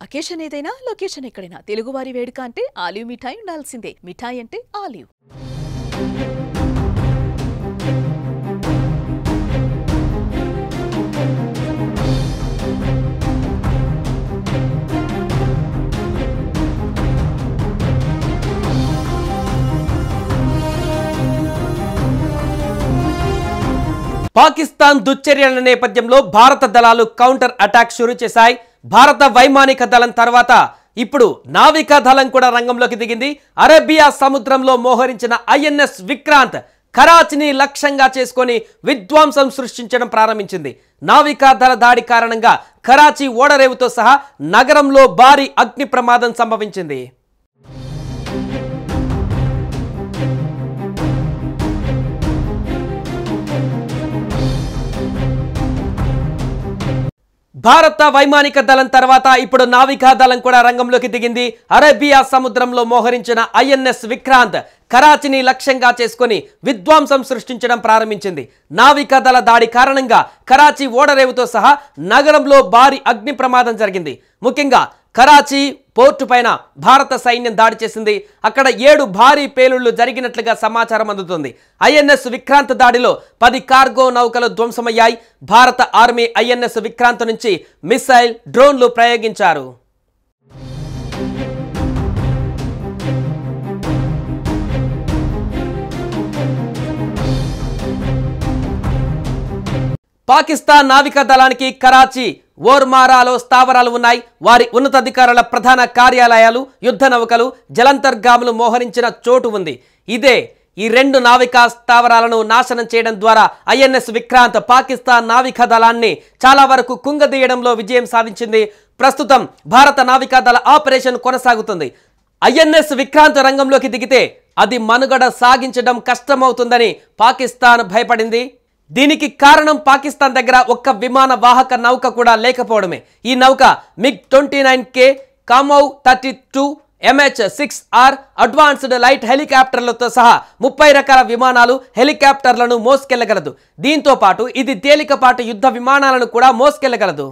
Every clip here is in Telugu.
అకేషన్ ఏదైనా లొకేషన్ ఎక్కడైనా తెలుగువారి వేడుక అంటే ఆలివ్ మిఠాయి ఉండాల్సిందే. మిఠాయి అంటే ఆలివ్. పాకిస్తాన్ దుశ్చర్యల నేపథ్యంలో భారత దళాలు కౌంటర్ అటాక్ షురూ చేశాయి. భారత వైమానిక దళం తర్వాత ఇప్పుడు నావికా దళం కూడా రంగంలోకి దిగింది. అరేబియా సముద్రంలో మోహరించిన ఐఎన్ఎస్ విక్రాంత్ కరాచీని లక్ష్యంగా చేసుకొని విధ్వంసం సృష్టించడం ప్రారంభించింది. నావికా దళ దాడి కారణంగా కరాచీ ఓడరేవుతో సహా నగరంలో భారీ అగ్ని ప్రమాదం సంభవించింది. భారత వైమానిక దళం తర్వాత ఇప్పుడు నావికా దళం కూడా రంగంలోకి దిగింది. అరేబియా సముద్రంలో మోహరించిన ఐఎన్ఎస్ విక్రాంత్ కరాచీని లక్ష్యంగా చేసుకుని విధ్వంసం సృష్టించడం ప్రారంభించింది. నావికా దళ దాడి కారణంగా కరాచీ ఓడరేవుతో సహా నగరంలో భారీ అగ్ని ప్రమాదం జరిగింది. ముఖ్యంగా కరాచీ పోర్టు పైన భారత సైన్యం దాడి చేసింది. అక్కడ 7 భారీ పేలుళ్లు జరిగినట్లుగా సమాచారం అందుతుంది. ఐఎన్ఎస్ విక్రాంత్ దాడిలో 10 కార్గో నౌకలు ధ్వంసమయ్యాయి. భారత ఆర్మీ ఐఎన్ఎస్ విక్రాంత్ నుంచి మిసైల్, డ్రోన్లు ప్రయోగించారు. పాకిస్తాన్ నావికా దళానికి కరాచీ, ఓర్మారాలో స్థావరాలు ఉన్నాయి. వారి ఉన్నతాధికారుల ప్రధాన కార్యాలయాలు, యుద్ధ నౌకలు, జలంతర్గాములు మోహరించిన చోటు ఉంది. ఇదే ఈ 2 నావికా స్థావరాలను నాశనం చేయడం ద్వారా ఐఎన్ఎస్ విక్రాంత్ పాకిస్తాన్ నావికా దళాన్ని చాలా వరకు కుంగదీయడంలో విజయం సాధించింది. ప్రస్తుతం భారత నావికా దళ ఆపరేషన్ కొనసాగుతుంది. ఐఎన్ఎస్ విక్రాంత్ రంగంలోకి దిగితే అది మనుగడ సాగించడం కష్టమవుతుందని పాకిస్తాన్ భయపడింది. దీనికి కారణం పాకిస్తాన్ దగ్గర ఒక్క విమాన వాహక నౌక కూడా లేకపోవడమే. ఈ నౌక MiG-29K, కామౌ 32, MH-6R అడ్వాన్స్డ్ లైట్ హెలికాప్టర్లతో సహా 30 రకాల విమానాలు, హెలికాప్టర్లను మోసుకెళ్లగలదు. దీంతో పాటు ఇది తేలికపాటి యుద్ధ విమానాలను కూడా మోసుకెళ్లగలదు.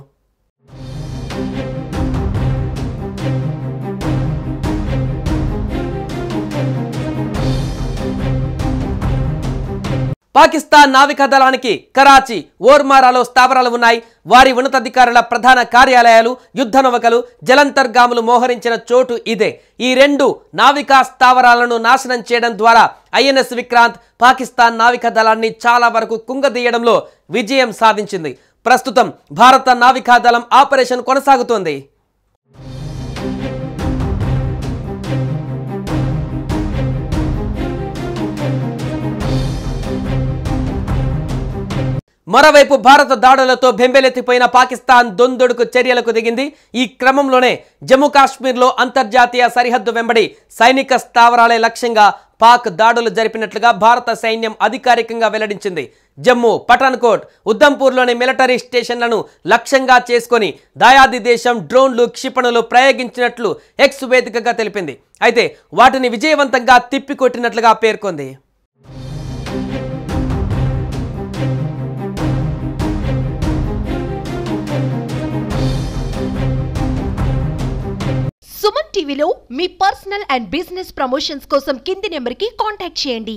పాకిస్తాన్ నావికా దళానికి కరాచీ, ఓర్మారాలో స్థావరాలు ఉన్నాయి. వారి ఉన్నతాధికారుల ప్రధాన కార్యాలయాలు, యుద్ధ నౌకలు, జలంతర్గాములు మోహరించిన చోటు ఇదే. ఈ 2 నావికా స్థావరాలను నాశనం చేయడం ద్వారా ఐఎన్ఎస్ విక్రాంత్ పాకిస్తాన్ నావికా దళాన్ని చాలా వరకు కుంగదీయడంలో విజయం సాధించింది. ప్రస్తుతం భారత నావికా దళం ఆపరేషన్ కొనసాగుతోంది. మరోవైపు భారత దాడులతో బెంబేలెత్తిపోయిన పాకిస్తాన్ దొందొడుకు చర్యలకు దిగింది. ఈ క్రమంలోనే జమ్మూ కాశ్మీర్లో అంతర్జాతీయ సరిహద్దు వెంబడి సైనిక స్థావరాలే లక్ష్యంగా పాక్ దాడులు జరిపినట్లుగా భారత సైన్యం అధికారికంగా వెల్లడించింది. జమ్మూ, పఠాన్కోట్, ఉధంపూర్లోని మిలిటరీ స్టేషన్లను లక్ష్యంగా చేసుకొని దాయాది దేశం డ్రోన్లు, క్షిపణులు ప్రయోగించినట్లు ఎక్స్ వేదికగా తెలిపింది. అయితే వాటిని విజయవంతంగా తిప్పికొట్టినట్లుగా పేర్కొంది. సుమన్ టీవీలో మీ పర్సనల్ అండ్ బిజినెస్ ప్రమోషన్స్ కోసం కింది నెంబర్కి కాంటాక్ట్ చేయండి.